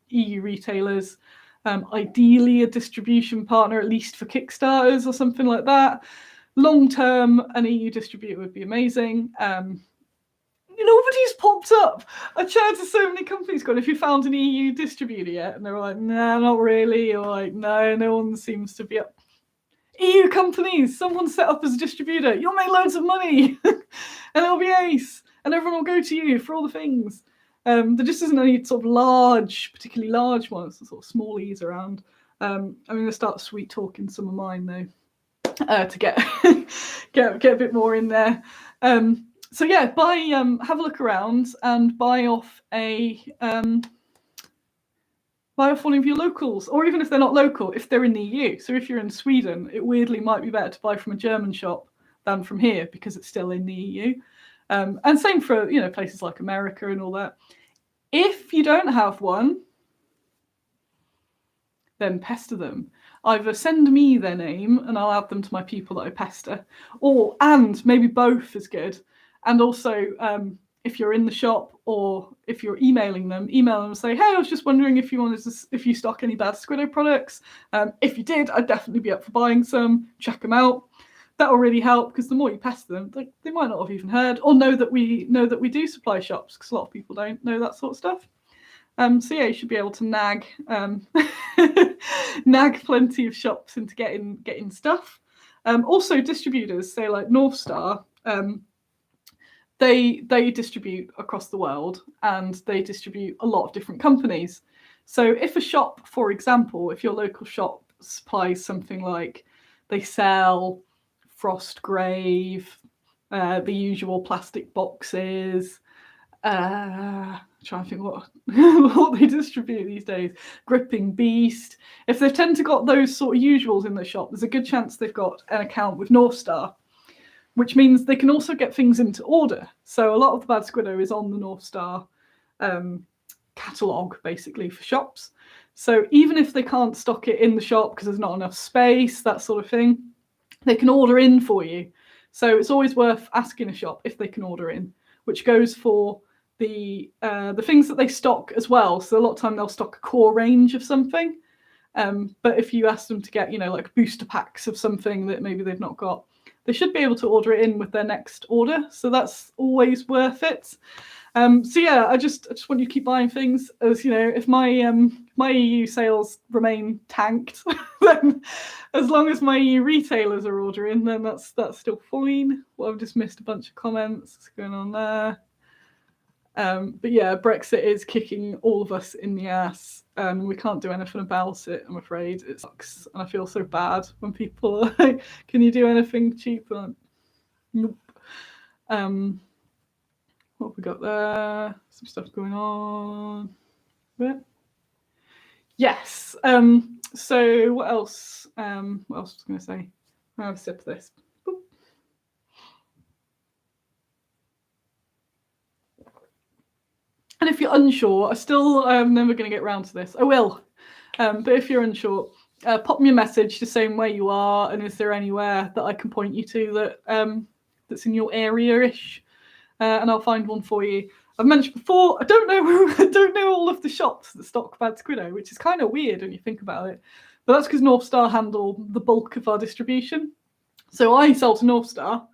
EU retailers. Ideally a distribution partner, at least for Kickstarters or something like that. Long term, an EU distributor would be amazing. Nobody's popped up. I chatted to so many companies going, if you found an EU distributor yet? And they were like, nah, not really. Or like, no one seems to be up. EU companies, someone set up as a distributor. You'll make loads of money and it'll be ace. And everyone will go to you for all the things. There just isn't any sort of particularly large ones, sort of smallies around. I'm going to start sweet talking some of mine though, to get get a bit more in there. So yeah, have a look around and buy off one of your locals, or even if they're not local, if they're in the EU. So if you're in Sweden, it weirdly might be better to buy from a German shop than from here because it's still in the EU. And same for places like America and all that. If you don't have one, then pester them. Either send me their name and I'll add them to my people that I pester, and maybe both is good. And also, if you're in the shop or if you're emailing them, email them and say, hey, I was just wondering if you stock any Bad Squiddo products. If you did, I'd definitely be up for buying some. Check them out. That will really help, because the more you pester them, they might not have even heard or know that we do supply shops, because a lot of people don't know that sort of stuff. So yeah, you should be able to nag plenty of shops into getting stuff. Also, distributors, say like North Star, they distribute across the world, and they distribute a lot of different companies. So if a shop, for example, if your local shop supplies something like they sell Frost Grave, the usual plastic boxes, trying to think what they distribute these days. Gripping Beast. If they've tend to got those sort of usuals in the shop, there's a good chance they've got an account with North Star, which means they can also get things into order. So a lot of the Bad Squiddo is on the North Star catalogue, basically, for shops. So even if they can't stock it in the shop because there's not enough space, that sort of thing, they can order in for you. So it's always worth asking a shop if they can order in, which goes for the things that they stock as well. So a lot of time they'll stock a core range of something. But if you ask them to get, like booster packs of something that maybe they've not got, they should be able to order it in with their next order. So that's always worth it. So yeah, I just want you to keep buying things. As if my EU sales remain tanked, then as long as my EU retailers are ordering, then that's still fine. Well, I've just missed a bunch of comments. What's going on there? But yeah, Brexit is kicking all of us in the ass, and we can't do anything about it, I'm afraid. It sucks, and I feel so bad when people are like, can you do anything cheaper? Nope. What have we got there? Some stuff going on. Yes. So what else? What else was I going to say? I'll have a sip of this. Boop. And if you're unsure, I still never going to get round to this. I will. But if you're unsure, pop me a message just saying where you are and is there anywhere that I can point you to that that's in your area-ish, and I'll find one for you. I've mentioned before, I don't know all of the shops that stock Bad Squiddo, which is kind of weird when you think about it. But that's because North Star handle the bulk of our distribution. So I sell to North Star,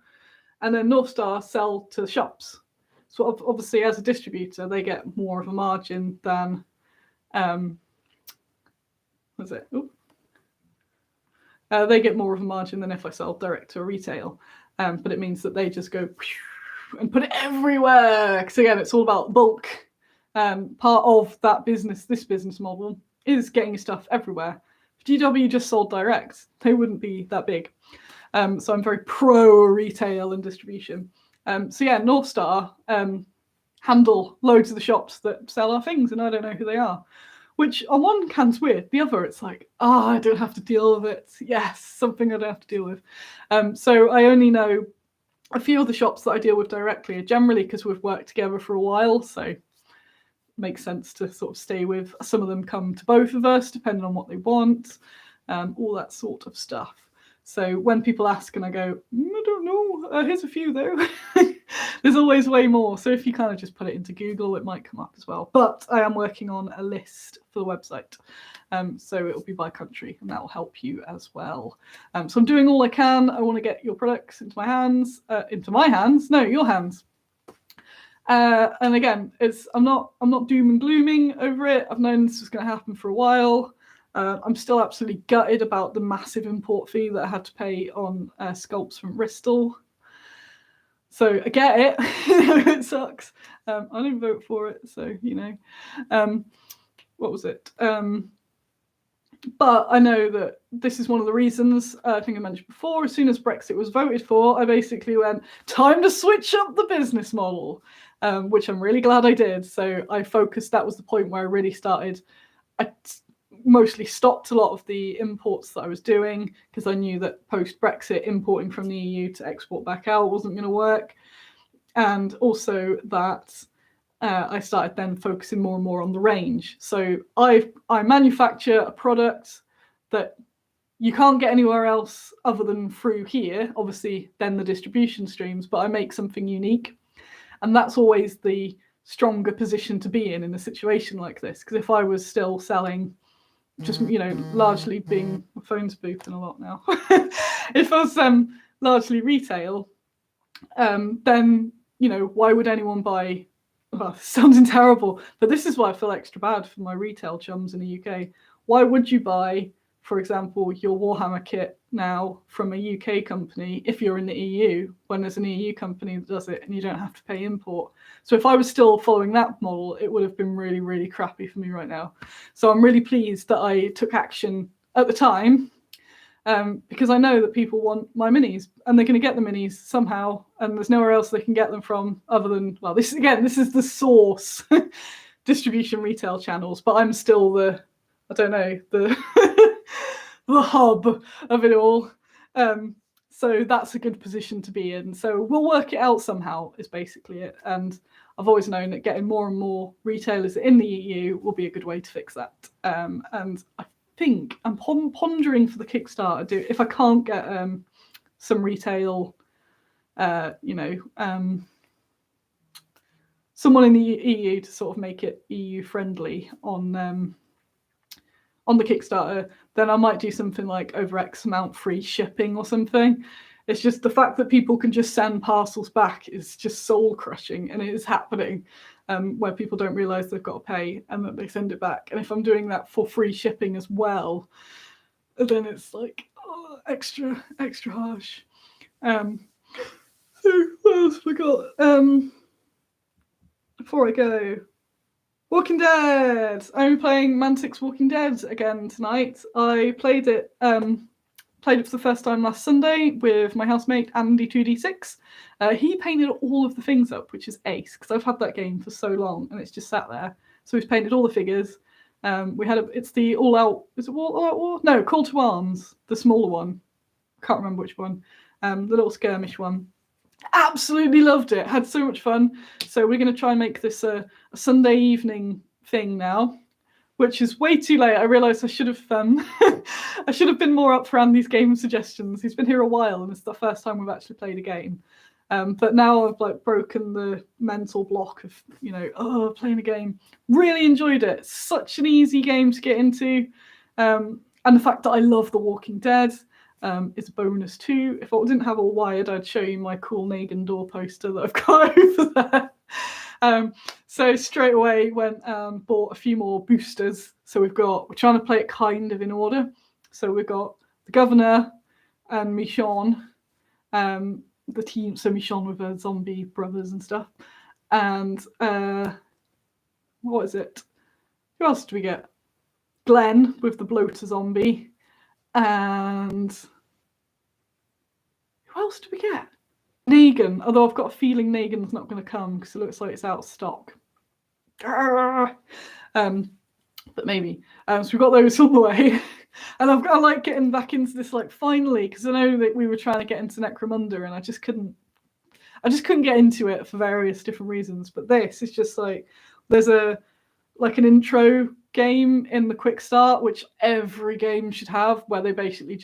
and then North Star sell to shops. So obviously, as a distributor, they get more of a margin than they get more of a margin than if I sell direct to a retail. But it means that they just go and put it everywhere. Because again, it's all about bulk. Part of that business, this business model, is getting stuff everywhere. If GW just sold direct, they wouldn't be that big. So I'm very pro retail and distribution. So yeah, North Star handle loads of the shops that sell our things, and I don't know who they are. Which on one hand's weird. The other, it's like, I don't have to deal with it. Yes, something I don't have to deal with. So I only know a few of the shops that I deal with directly are generally because we've worked together for a while. So it makes sense to sort of stay with. Some of them come to both of us, depending on what they want, all that sort of stuff. So when people ask and I go, I don't know, here's a few though. There's always way more. So if you kind of just put it into Google, it might come up as well. But I am working on a list for the website. So it'll be by country, and that will help you as well. So I'm doing all I can. I want to get your products into my hands. No, your hands. And again, I'm not doom and glooming over it. I've known this was going to happen for a while. I'm still absolutely gutted about the massive import fee that I had to pay on sculpts from Bristol. So I get it. It sucks. I didn't vote for it, so what was it? But I know that this is one of the reasons, I think I mentioned before, as soon as Brexit was voted for, I basically went, time to switch up the business model, which I'm really glad I did. So I focused, that was the point where I really started. I mostly stopped a lot of the imports that I was doing because I knew that post-Brexit, importing from the EU to export back out wasn't going to work. And also that I started then focusing more and more on the range. So I manufacture a product that you can't get anywhere else other than through here, obviously then the distribution streams, but I make something unique. And that's always the stronger position to be in a situation like this. Because if I was still selling, just, largely being, my phone's booping a lot now. If I was largely retail, then, why would anyone buy? Well, sounding terrible, but this is why I feel extra bad for my retail chums in the UK. Why would you buy, for example, your Warhammer kit now from a UK company if you're in the EU, when there's an EU company that does it and you don't have to pay import? So if I was still following that model, it would have been really, really crappy for me right now. So I'm really pleased that I took action at the time, because I know that people want my minis and they're going to get the minis somehow, and there's nowhere else they can get them from other than, well, this is the source distribution retail channels, but I'm still the the hub of it all. So that's a good position to be in. So we'll work it out somehow is basically it. And I've always known that getting more and more retailers in the EU will be a good way to fix that. And I think I'm pondering for the Kickstarter, if I can't get some retail, someone in the EU to sort of make it EU friendly on the Kickstarter, then I might do something like over X amount free shipping or something. It's just the fact that people can just send parcels back is just soul crushing, and it is happening, where people don't realize they've got to pay and that they send it back. And if I'm doing that for free shipping as well, then it's like extra harsh. So what else have I got? Before I go, Walking Dead. I'm playing Mantic's Walking Dead again tonight. I played it for the first time last Sunday with my housemate Andy2D6. He painted all of the things up, which is ace, because I've had that game for so long and it's just sat there. So he's painted all the figures. It's the All Out, is it All Out War? No, Call to Arms, the smaller one. Can't remember which one. The little skirmish one. Absolutely loved it. Had so much fun. So we're going to try and make this a Sunday evening thing now, which is way too late. I realised I should have I should have been more up for Andy's game suggestions. He's been here a while and it's the first time we've actually played a game. But now I've broken the mental block of playing a game. Really enjoyed it. Such an easy game to get into, and the fact that I love The Walking Dead is a bonus too. If I didn't have all wired, I'd show you my cool Negan door poster that I've got over there. So straight away went and bought a few more boosters. So we're trying to play it kind of in order. So we've got the Governor and Michonne, the team. So Michonne with her zombie brothers and stuff. And what is it? Who else do we get? Glenn with the bloater zombie. And who else do we get? Negan, although I've got a feeling Negan's not going to come because it looks like it's out of stock. But maybe. So we've got those all the way. And I like getting back into this, like, finally, because I know that we were trying to get into Necromunda and I just couldn't get into it for various different reasons. But this is just like, there's an intro game in the quick start, which every game should have, where they basically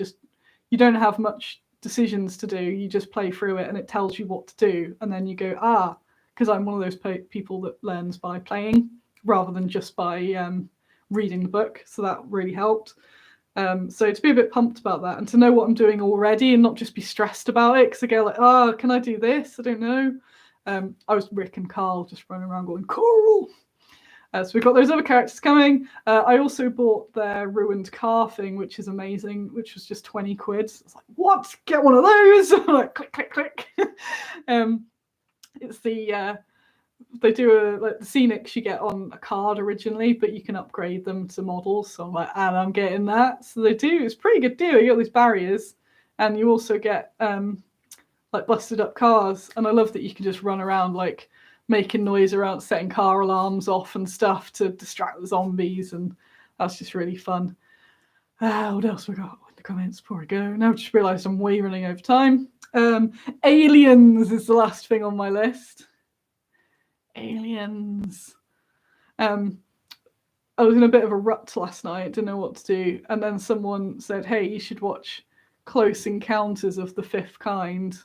you don't have much decisions to do, you just play through it and it tells you what to do, and then you go, because I'm one of those people that learns by playing rather than just by reading the book, so that really helped. So to be a bit pumped about that and to know what I'm doing already and not just be stressed about it, because I go like, can I do this? I don't know. I was Rick and Carl just running around going, cool. So we've got those other characters coming. I also bought their ruined car thing, which is amazing, which was just 20 quid. It's like, what? Get one of those? I'm like, click, click, click. It's the they do like the scenics you get on a card originally, but you can upgrade them to models. So I'm like, and I'm getting that. So they do. It's a pretty good deal. You got these barriers, and you also get like busted up cars. And I love that you can just run around like making noise around, setting car alarms off and stuff to distract the zombies, and that's just really fun. What else we got in the comments before I go? Now I just realised I'm way running over time. Aliens is the last thing on my list. Aliens. I was in a bit of a rut last night, didn't know what to do, and then someone said, "Hey, you should watch Close Encounters of the Fifth Kind."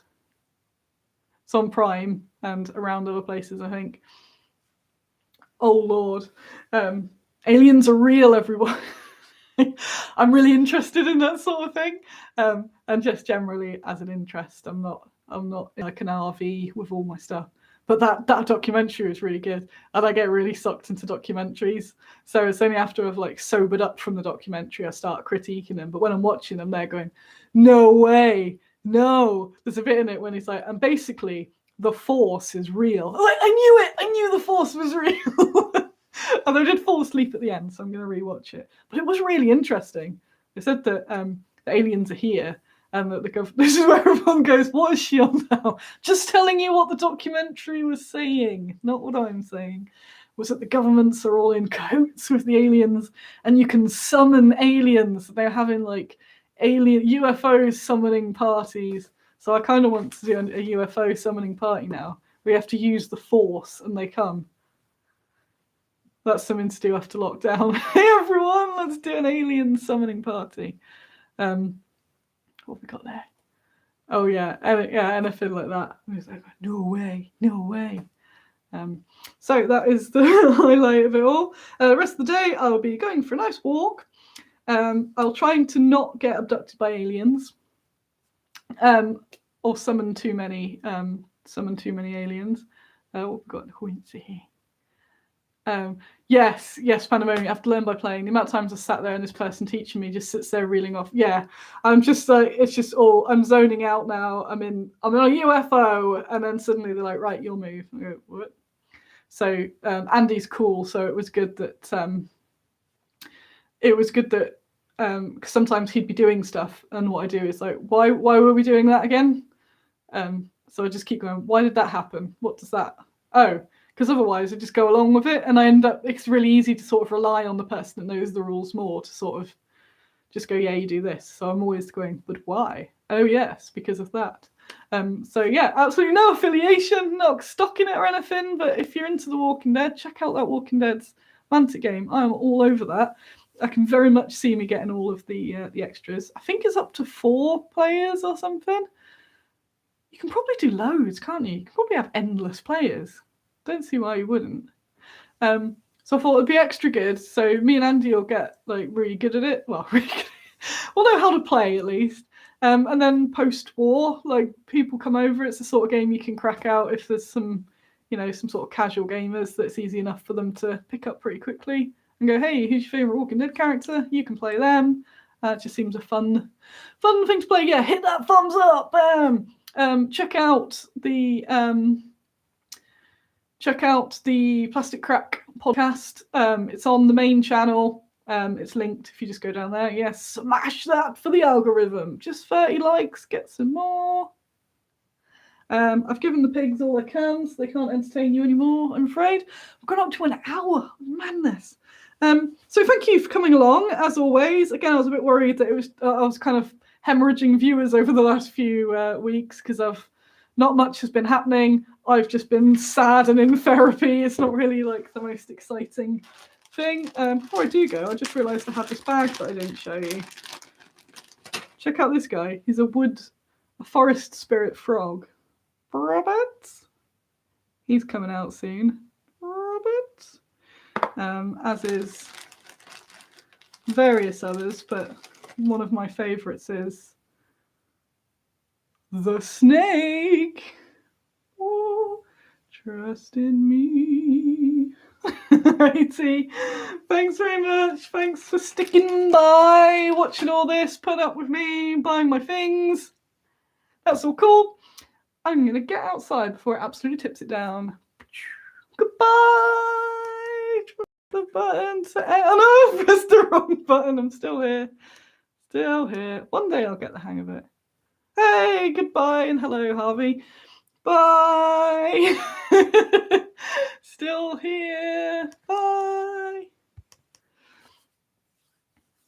It's on Prime and around other places, I think. Oh Lord, aliens are real, everyone. I'm really interested in that sort of thing, and just generally as an interest. I'm not like an RV with all my stuff. But that documentary was really good, and I get really sucked into documentaries. So it's only after I've like sobered up from the documentary I start critiquing them. But when I'm watching them, they're going, "No way, no." There's a bit in it when he's like, and basically the Force is real. Like, I knew it. I knew the Force was real. And I did fall asleep at the end, so I'm going to rewatch it. But it was really interesting. They said that the aliens are here, and that this is where everyone goes, "What is she on now?" Just telling you what the documentary was saying, not what I'm saying. Was that the governments are all in cahoots with the aliens, and you can summon aliens. They're having like alien UFO summoning parties. So I kind of want to do a UFO summoning party now. We have to use the Force, and they come. That's something to do after lockdown. Hey everyone, let's do an alien summoning party. What have we got there? Oh yeah, anything like that. Like, no way, no way. So that is the highlight of it all. The rest of the day, I'll be going for a nice walk. I'll try to not get abducted by aliens, or summon too many aliens. What have we got? Quincy here. Yes, Pandemonium. I have to learn by playing. The amount of times I sat there and this person teaching me just sits there reeling off. Yeah, I'm just like, it's just all, I'm zoning out now. I'm in a UFO, and then suddenly they're like, "Right, you'll move." I go, "What?" So Andy's cool. So it was good that because sometimes he'd be doing stuff, and what I do is like, why were we doing that again? So I just keep going, why did that happen? What does that? Oh. Because otherwise I just go along with it, and I end up, it's really easy to sort of rely on the person that knows the rules more to sort of just go, "Yeah, you do this." So I'm always going, "But why?" "Oh yes, because of that." So yeah, absolutely no affiliation, not stocking it or anything, but if you're into The Walking Dead, check out that Walking Dead's Mantic game. I'm all over that. I can very much see me getting all of the extras. I think it's up to 4 players or something. You can probably do loads, can't you? You can probably have endless players. Don't see why you wouldn't. So I thought it'd be extra good. So me and Andy will get like really good at it. Well, really good. We'll know how to play at least. And then post-war, like people come over. It's the sort of game you can crack out if there's some sort of casual gamers that's easy enough for them to pick up pretty quickly and go, "Hey, who's your favourite Walking Dead character?" You can play them. It just seems a fun thing to play. Yeah, hit that thumbs up. Bam. Check out the Plastic Crack podcast. It's on the main channel. It's linked if you just go down there. Yes, smash that for the algorithm. Just 30 likes, get some more. I've given the pigs all I can, so they can't entertain you anymore, I'm afraid. I've gone up to an hour. Madness. So thank you for coming along, as always. Again, I was a bit worried that I was kind of hemorrhaging viewers over the last few weeks because not much has been happening. I've just been sad and in therapy. It's not really like the most exciting thing. Before I do go, I just realised I had this bag that I didn't show you. Check out this guy. He's a forest spirit frog. Robert? He's coming out soon. Robert? As is various others, but one of my favourites is the snake. Oh, trust in me. Righty. Thanks very much. Thanks for sticking by, watching all this, putting up with me, buying my things. That's all cool. I'm going to get outside before it absolutely tips it down. Goodbye. The button. Oh no, I pressed the wrong button. I'm still here. Still here. One day I'll get the hang of it. Hey, goodbye and hello, Harvey. Bye. Still here. Bye.